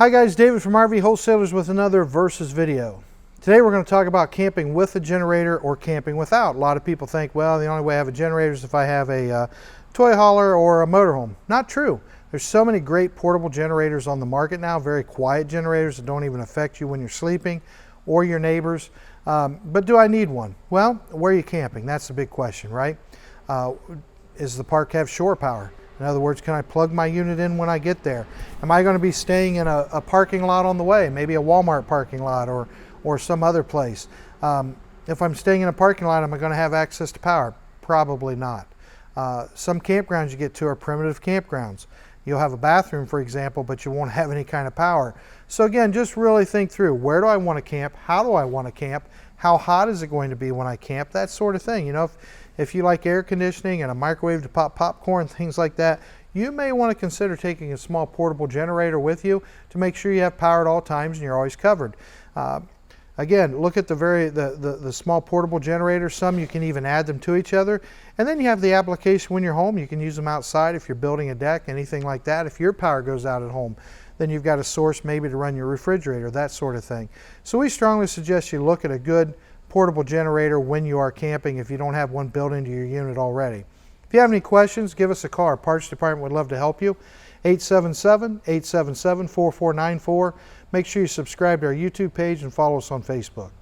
Hi guys, David from RV Wholesalers with another Versus video. Today we're going to talk about camping with a generator or camping without. A lot of people think, well, the only way I have a generator is if I have a toy hauler or a motorhome. Not true. There's so many great portable generators on the market now, very quiet generators that don't even affect you when you're sleeping or your neighbors. But do I need one? Well, where are you camping? That's the big question, right? Does the park have shore power? In other words, can I plug my unit in when I get there? Am I going to be staying in a parking lot on the way, maybe a Walmart parking lot or some other place? If I'm staying in a parking lot, am I going to have access to power? Probably not. Some campgrounds you get to are primitive campgrounds. You'll have a bathroom, for example, but you won't have any kind of power. So again, just really think through, where do I want to camp? How do I want to camp? How hot is it going to be when I camp? That sort of thing. You know, if you like air conditioning and a microwave to pop popcorn, things like that, you may want to consider taking a small portable generator with you to make sure you have power at all times and you're always covered. Again, look at the small portable generators. Some you can even add them to each other. And then you have the application when you're home. You can use them outside if you're building a deck, anything like that. If your power goes out at home, then you've got a source maybe to run your refrigerator, that sort of thing. So we strongly suggest you look at a good portable generator when you are camping if you don't have one built into your unit already. If you have any questions, give us a call. Our parts department would love to help you. 877-877-4494. Make sure you subscribe to our YouTube page and follow us on Facebook.